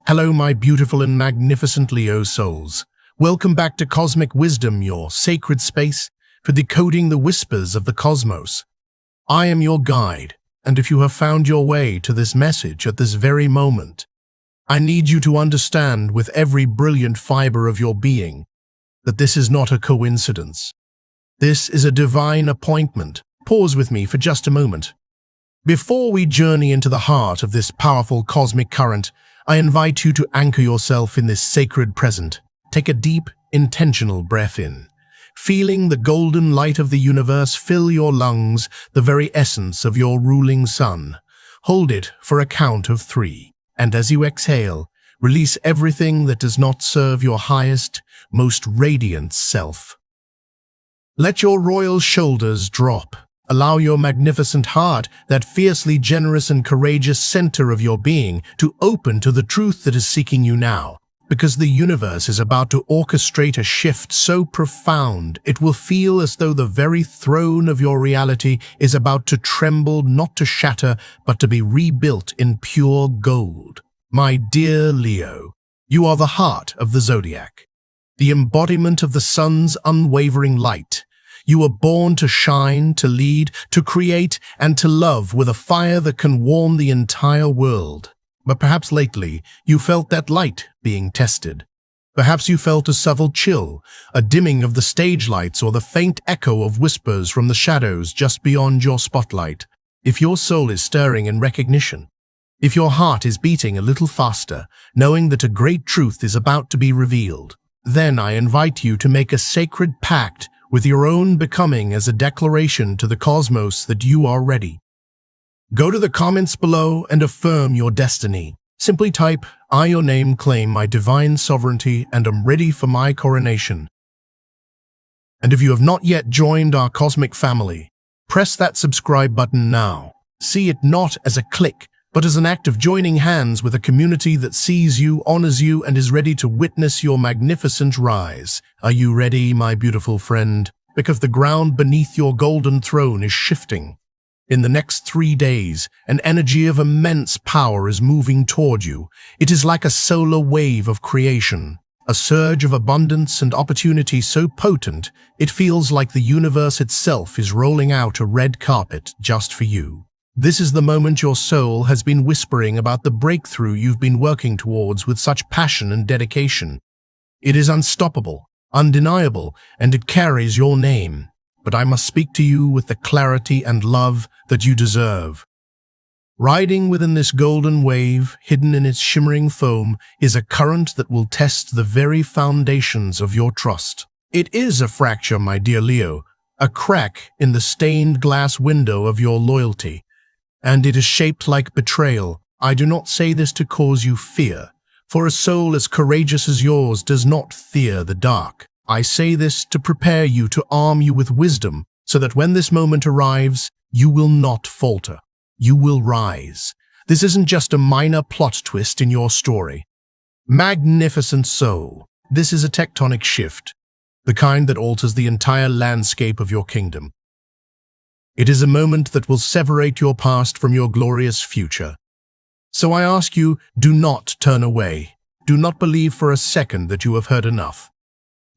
Hello, my beautiful and magnificent Leo souls. Welcome back to Cosmic Wisdom, your sacred space for decoding the whispers of the cosmos. I am your guide, and if you have found your way to this message at this very moment, I need you to understand with every brilliant fiber of your being that this is not a coincidence. This is a divine appointment. Pause with me for just a moment. Before we journey into the heart of this powerful cosmic current, I invite you to anchor yourself in this sacred present. Take a deep, intentional breath in, feeling the golden light of the universe fill your lungs, the very essence of your ruling sun. Hold it for a count of 3, and as you exhale, release everything that does not serve your highest, most radiant self. Let your royal shoulders drop. Allow your magnificent heart, that fiercely generous and courageous center of your being, to open to the truth that is seeking you now. Because the universe is about to orchestrate a shift so profound, it will feel as though the very throne of your reality is about to tremble, not to shatter, but to be rebuilt in pure gold. My dear Leo, you are the heart of the zodiac, the embodiment of the sun's unwavering light. You were born to shine, to lead, to create, and to love with a fire that can warm the entire world. But perhaps lately, you felt that light being tested. Perhaps you felt a subtle chill, a dimming of the stage lights, or the faint echo of whispers from the shadows just beyond your spotlight. If your soul is stirring in recognition, if your heart is beating a little faster, knowing that a great truth is about to be revealed, then I invite you to make a sacred pact with your own becoming as a declaration to the cosmos that you are ready. Go to the comments below and affirm your destiny. Simply type, "I, your name, claim my divine sovereignty and am ready for my coronation." And if you have not yet joined our cosmic family, press that subscribe button now. See it not as a click, but as an act of joining hands with a community that sees you, honors you, and is ready to witness your magnificent rise. Are you ready, my beautiful friend? Because the ground beneath your golden throne is shifting. In the next 3 days, an energy of immense power is moving toward you. It is like a solar wave of creation, a surge of abundance and opportunity so potent, it feels like the universe itself is rolling out a red carpet just for you. This is the moment your soul has been whispering about, the breakthrough you've been working towards with such passion and dedication. It is unstoppable, undeniable, and it carries your name. But I must speak to you with the clarity and love that you deserve. Riding within this golden wave, hidden in its shimmering foam, is a current that will test the very foundations of your trust. It is a fracture, my dear Leo, a crack in the stained glass window of your loyalty. And it is shaped like betrayal. I do not say this to cause you fear, for a soul as courageous as yours does not fear the dark. I say this to prepare you, to arm you with wisdom, so that when this moment arrives, you will not falter. You will rise. This isn't just a minor plot twist in your story. Magnificent soul, this is a tectonic shift, the kind that alters the entire landscape of your kingdom. It is a moment that will separate your past from your glorious future. So I ask you, do not turn away. Do not believe for a second that you have heard enough.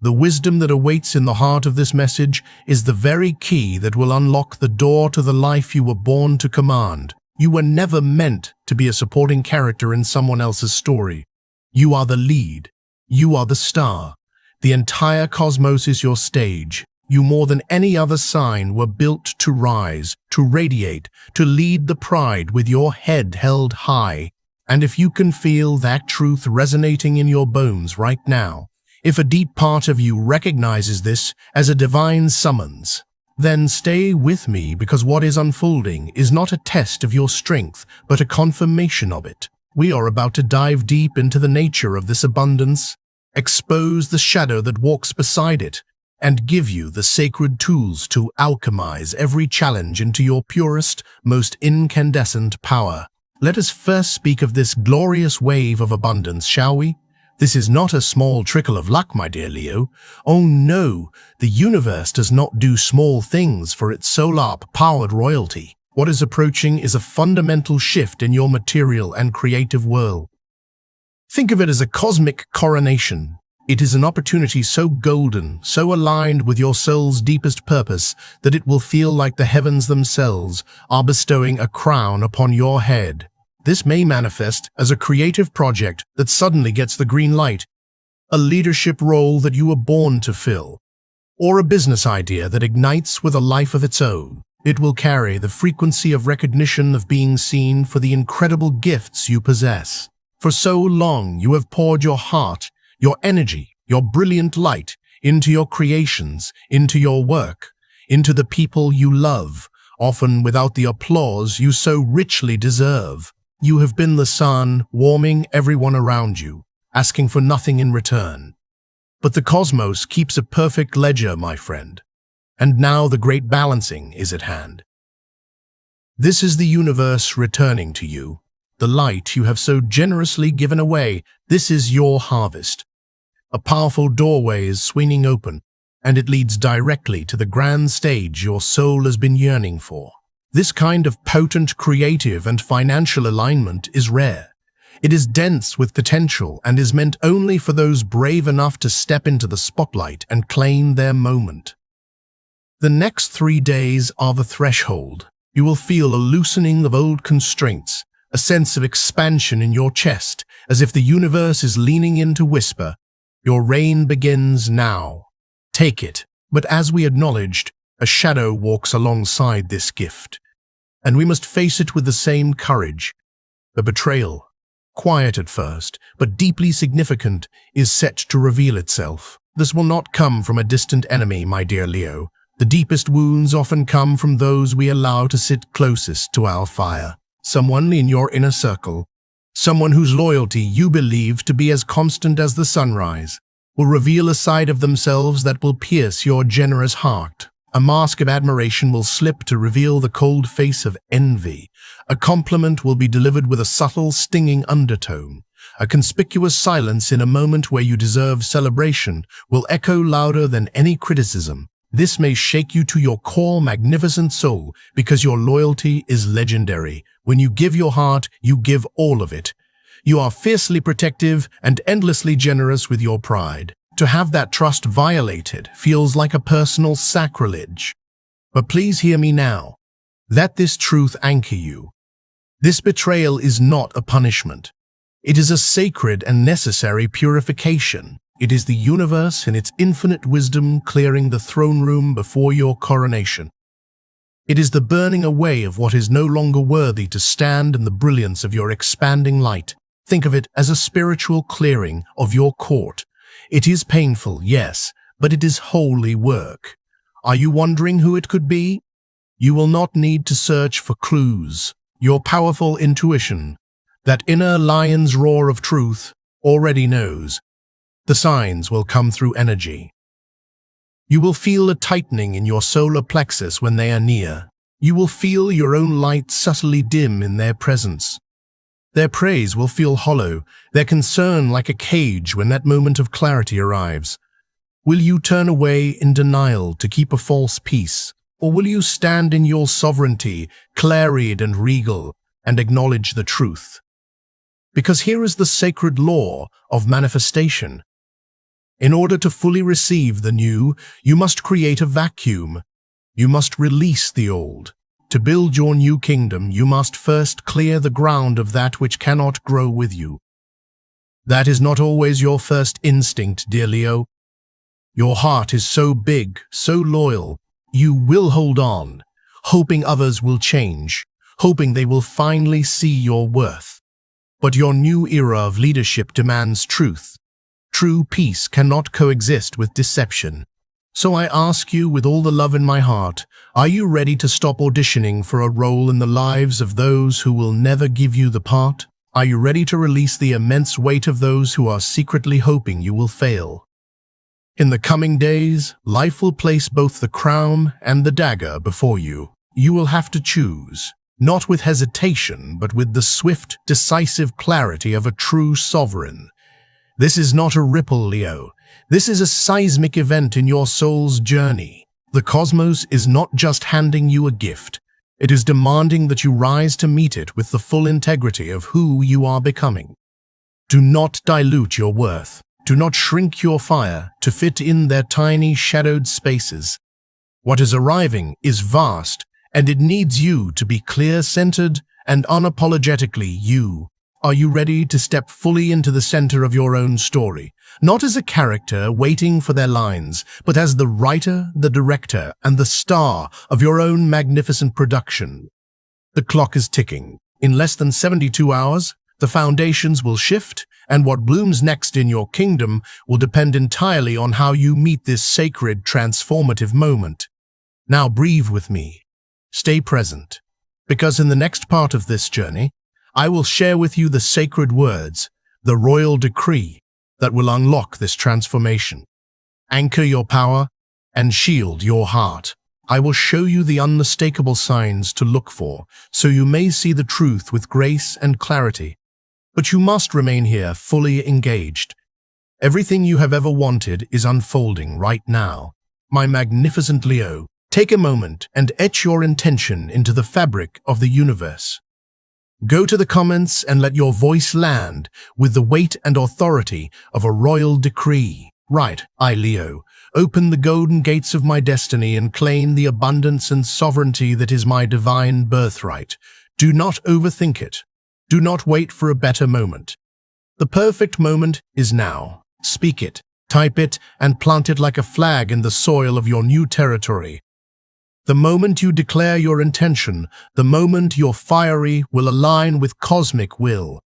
The wisdom that awaits in the heart of this message is the very key that will unlock the door to the life you were born to command. You were never meant to be a supporting character in someone else's story. You are the lead. You are the star. The entire cosmos is your stage. You, more than any other sign, were built to rise, to radiate, to lead the pride with your head held high. And if you can feel that truth resonating in your bones right now, if a deep part of you recognizes this as a divine summons, then stay with me, because what is unfolding is not a test of your strength, but a confirmation of it. We are about to dive deep into the nature of this abundance, expose the shadow that walks beside it, and give you the sacred tools to alchemize every challenge into your purest, most incandescent power. Let us first speak of this glorious wave of abundance, shall we? This is not a small trickle of luck, my dear Leo. Oh no, the universe does not do small things for its solar-powered royalty. What is approaching is a fundamental shift in your material and creative world. Think of it as a cosmic coronation. It is an opportunity so golden, so aligned with your soul's deepest purpose, that it will feel like the heavens themselves are bestowing a crown upon your head. This may manifest as a creative project that suddenly gets the green light, a leadership role that you were born to fill, or a business idea that ignites with a life of its own. It will carry the frequency of recognition of being seen for the incredible gifts you possess. For so long, you have poured your heart, your energy, your brilliant light into your creations, into your work, into the people you love, often without the applause you so richly deserve. You have been the sun, warming everyone around you, asking for nothing in return. But the cosmos keeps a perfect ledger, my friend. And now the great balancing is at hand. This is the universe returning to you, the light you have so generously given away. This is your harvest. A powerful doorway is swinging open, and it leads directly to the grand stage your soul has been yearning for. This kind of potent creative and financial alignment is rare. It is dense with potential and is meant only for those brave enough to step into the spotlight and claim their moment. The next 3 days are the threshold. You will feel a loosening of old constraints, a sense of expansion in your chest, as if the universe is leaning in to whisper, "Your reign begins now. Take it." But as we acknowledged, a shadow walks alongside this gift, and we must face it with the same courage. The betrayal, quiet at first, but deeply significant, is set to reveal itself. This will not come from a distant enemy, my dear Leo. The deepest wounds often come from those we allow to sit closest to our fire. Someone in your inner circle, someone whose loyalty you believe to be as constant as the sunrise, will reveal a side of themselves that will pierce your generous heart. A mask of admiration will slip to reveal the cold face of envy. A compliment will be delivered with a subtle, stinging undertone. A conspicuous silence in a moment where you deserve celebration will echo louder than any criticism. This may shake you to your core, magnificent soul, because your loyalty is legendary. When you give your heart, you give all of it. You are fiercely protective and endlessly generous with your pride. To have that trust violated feels like a personal sacrilege. But please hear me now. Let this truth anchor you. This betrayal is not a punishment. It is a sacred and necessary purification. It is the universe in its infinite wisdom clearing the throne room before your coronation. It is the burning away of what is no longer worthy to stand in the brilliance of your expanding light. Think of it as a spiritual clearing of your court. It is painful, yes, but it is holy work. Are you wondering who it could be? You will not need to search for clues. Your powerful intuition, that inner lion's roar of truth, already knows. The signs will come through energy. You will feel a tightening in your solar plexus when they are near. You will feel your own light subtly dim in their presence. Their praise will feel hollow, their concern like a cage when that moment of clarity arrives. Will you turn away in denial to keep a false peace, or will you stand in your sovereignty, claried and regal, and acknowledge the truth? Because here is the sacred law of manifestation. In order to fully receive the new, you must create a vacuum. You must release the old. To build your new kingdom, you must first clear the ground of that which cannot grow with you. That is not always your first instinct, dear Leo. Your heart is so big, so loyal, you will hold on, hoping others will change, hoping they will finally see your worth. But your new era of leadership demands truth. True peace cannot coexist with deception. So I ask you with all the love in my heart, are you ready to stop auditioning for a role in the lives of those who will never give you the part? Are you ready to release the immense weight of those who are secretly hoping you will fail? In the coming days, life will place both the crown and the dagger before you. You will have to choose, not with hesitation, but with the swift, decisive clarity of a true sovereign. This is not a ripple, Leo. This is a seismic event in your soul's journey. The cosmos is not just handing you a gift. It is demanding that you rise to meet it with the full integrity of who you are becoming. Do not dilute your worth. Do not shrink your fire to fit in their tiny shadowed spaces. What is arriving is vast, and it needs you to be clear-centered and unapologetically you. Are you ready to step fully into the center of your own story? Not as a character waiting for their lines, but as the writer, the director, and the star of your own magnificent production. The clock is ticking. In less than 72 hours, the foundations will shift, and what blooms next in your kingdom will depend entirely on how you meet this sacred, transformative moment. Now breathe with me. Stay present, because in the next part of this journey, I will share with you the sacred words, the royal decree that will unlock this transformation. Anchor your power and shield your heart. I will show you the unmistakable signs to look for, so you may see the truth with grace and clarity. But you must remain here fully engaged. Everything you have ever wanted is unfolding right now. My magnificent Leo, take a moment and etch your intention into the fabric of the universe. Go to the comments and let your voice land with the weight and authority of a royal decree. Right, I, Leo, open the golden gates of my destiny and claim the abundance and sovereignty that is my divine birthright. Do not overthink it. Do not wait for a better moment. The perfect moment is now. Speak it, type it, and plant it like a flag in the soil of your new territory. The moment you declare your intention, the moment your fiery will align with cosmic will.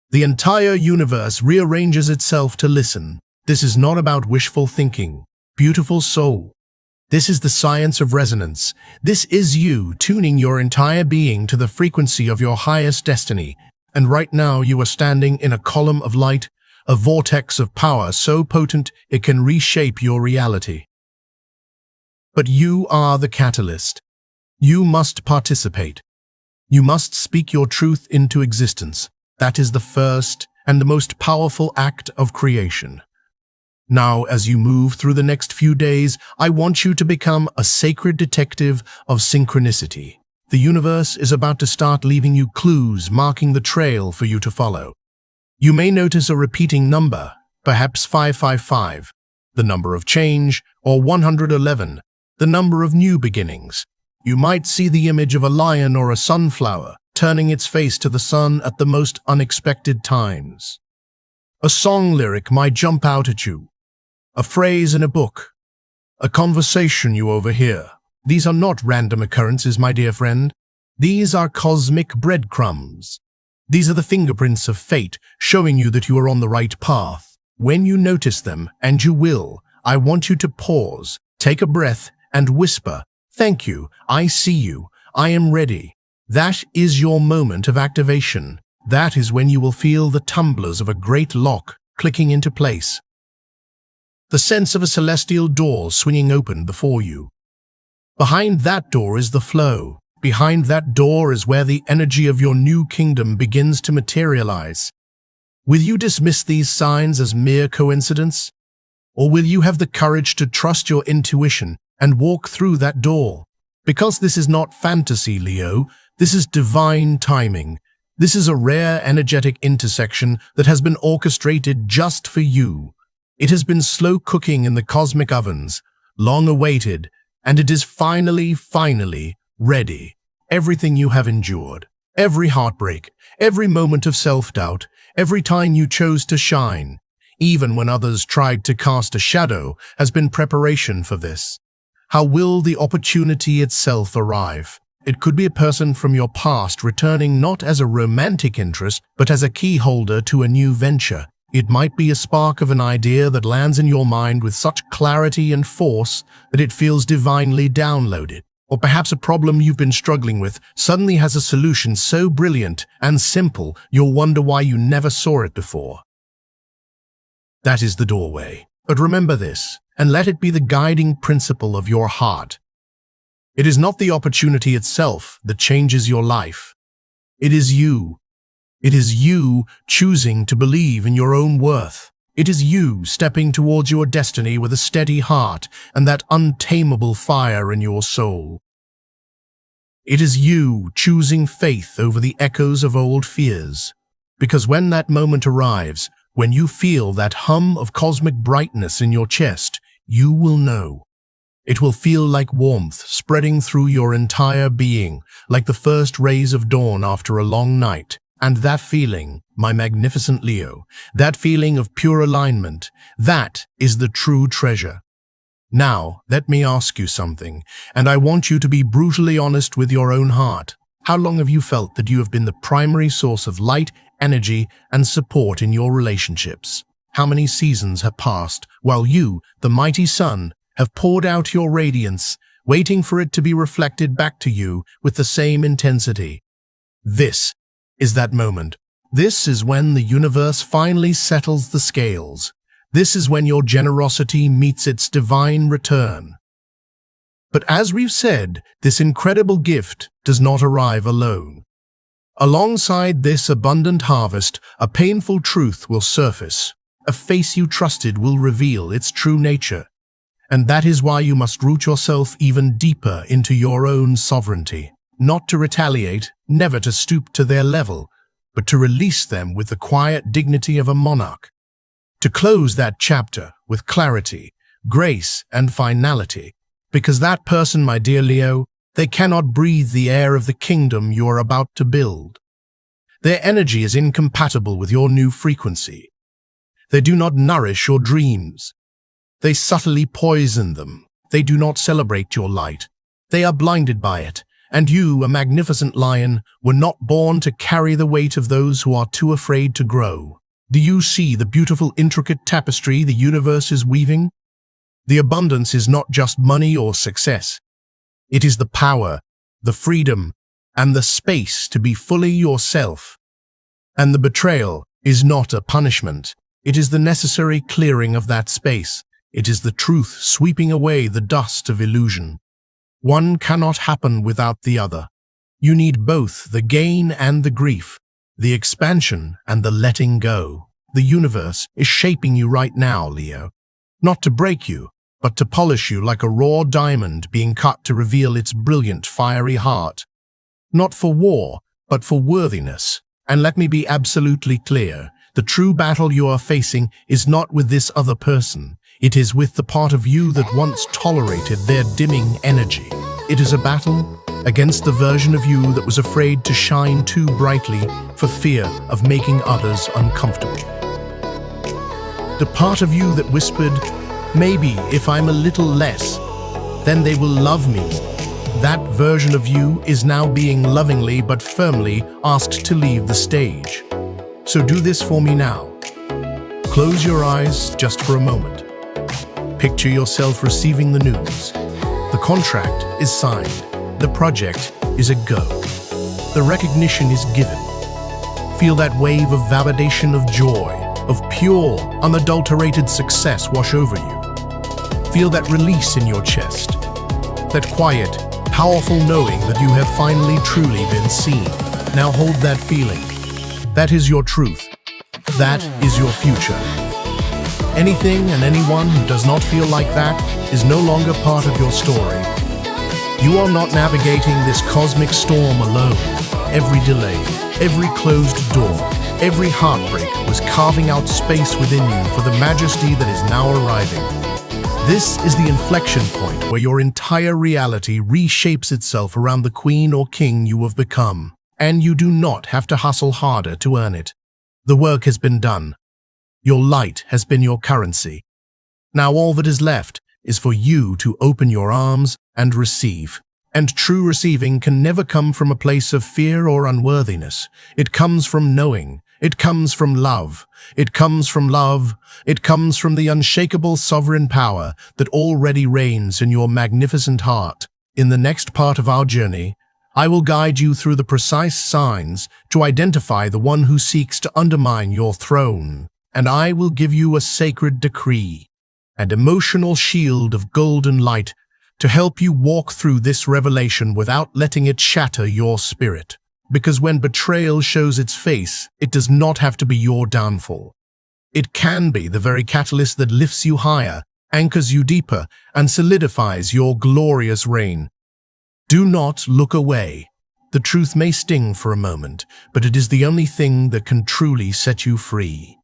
The entire universe rearranges itself to listen. This is not about wishful thinking, beautiful soul. This is the science of resonance. This is you tuning your entire being to the frequency of your highest destiny. And right now you are standing in a column of light, a vortex of power so potent it can reshape your reality. But you are the catalyst. You must participate. You must speak your truth into existence. That is the first and the most powerful act of creation. Now, as you move through the next few days, I want you to become a sacred detective of synchronicity. The universe is about to start leaving you clues marking the trail for you to follow. You may notice a repeating number, perhaps 555, the number of change, or 111, the number of new beginnings. You might see the image of a lion or a sunflower turning its face to the sun at the most unexpected times. A song lyric might jump out at you. A phrase in a book, a conversation you overhear. These are not random occurrences, my dear friend. These are cosmic breadcrumbs. These are the fingerprints of fate, showing you that you are on the right path. When you notice them, and you will, I want you to pause, take a breath, and whisper, "Thank you, I see you, I am ready." That is your moment of activation. That is when you will feel the tumblers of a great lock clicking into place. The sense of a celestial door swinging open before you. Behind that door is the flow. Behind that door is where the energy of your new kingdom begins to materialize. Will you dismiss these signs as mere coincidence? Or will you have the courage to trust your intuition and walk through that door? Because this is not fantasy, Leo. This is divine timing. This is a rare energetic intersection that has been orchestrated just for you. It has been slow cooking in the cosmic ovens, long awaited, and it is finally ready. Everything you have endured, every heartbreak, every moment of self-doubt, every time you chose to shine, even when others tried to cast a shadow, has been preparation for this. How will the opportunity itself arrive? It could be a person from your past returning not as a romantic interest, but as a key holder to a new venture. It might be a spark of an idea that lands in your mind with such clarity and force that it feels divinely downloaded. Or perhaps a problem you've been struggling with suddenly has a solution so brilliant and simple you'll wonder why you never saw it before. That is the doorway. But remember this, and let it be the guiding principle of your heart. It is not the opportunity itself that changes your life. It is you. It is you choosing to believe in your own worth. It is you stepping towards your destiny with a steady heart and that untamable fire in your soul. It is you choosing faith over the echoes of old fears. Because when that moment arrives, when you feel that hum of cosmic brightness in your chest, you will know. It will feel like warmth spreading through your entire being, like the first rays of dawn after a long night. And that feeling, my magnificent Leo, that feeling of pure alignment, that is the true treasure. Now, let me ask you something, and I want you to be brutally honest with your own heart. How long have you felt that you have been the primary source of light, energy, and support in your relationships? How many seasons have passed while you, the mighty sun, have poured out your radiance, waiting for it to be reflected back to you with the same intensity? This is that moment. This is when the universe finally settles the scales. This is when your generosity meets its divine return. But as we've said, this incredible gift does not arrive alone. Alongside this abundant harvest, a painful truth will surface. A face you trusted will reveal its true nature. And that is why you must root yourself even deeper into your own sovereignty. Not to retaliate, never to stoop to their level, but to release them with the quiet dignity of a monarch. To close that chapter with clarity, grace, and finality. Because that person, my dear Leo, they cannot breathe the air of the kingdom you are about to build. Their energy is incompatible with your new frequency. They do not nourish your dreams. They subtly poison them. They do not celebrate your light. They are blinded by it. And you, a magnificent lion, were not born to carry the weight of those who are too afraid to grow. Do you see the beautiful, intricate tapestry the universe is weaving? The abundance is not just money or success. It is the power, the freedom, and the space to be fully yourself. And the betrayal is not a punishment. It is the necessary clearing of that space. It is the truth sweeping away the dust of illusion. One cannot happen without the other. You need both the gain and the grief, the expansion and the letting go. The universe is shaping you right now, Leo. Not to break you, but to polish you like a raw diamond being cut to reveal its brilliant, fiery heart. Not for war, but for worthiness. And let me be absolutely clear, the true battle you are facing is not with this other person. It is with the part of you that once tolerated their dimming energy. It is a battle against the version of you that was afraid to shine too brightly for fear of making others uncomfortable. The part of you that whispered, maybe if I'm a little less, then they will love me. That version of you is now being lovingly but firmly asked to leave the stage. So do this for me now. Close your eyes just for a moment. Picture yourself receiving the news. The contract is signed. The project is a go. The recognition is given. Feel that wave of validation, of joy, of pure, unadulterated success wash over you. Feel that release in your chest. That quiet, powerful knowing that you have finally truly been seen. Now hold that feeling. That is your truth. That is your future. Anything and anyone who does not feel like that is no longer part of your story. You are not navigating this cosmic storm alone. Every delay, every closed door, every heartbreak was carving out space within you for the majesty that is now arriving. This is the inflection point where your entire reality reshapes itself around the queen or king you have become, and you do not have to hustle harder to earn it. The work has been done. Your light has been your currency. Now all that is left is for you to open your arms and receive. And true receiving can never come from a place of fear or unworthiness. It comes from knowing. It comes from love. It comes from love. It comes from the unshakable sovereign power that already reigns in your magnificent heart. In the next part of our journey, I will guide you through the precise signs to identify the one who seeks to undermine your throne. And I will give you a sacred decree, an emotional shield of golden light to help you walk through this revelation without letting it shatter your spirit. Because when betrayal shows its face, it does not have to be your downfall. It can be the very catalyst that lifts you higher, anchors you deeper, and solidifies your glorious reign. Do not look away. The truth may sting for a moment, but it is the only thing that can truly set you free.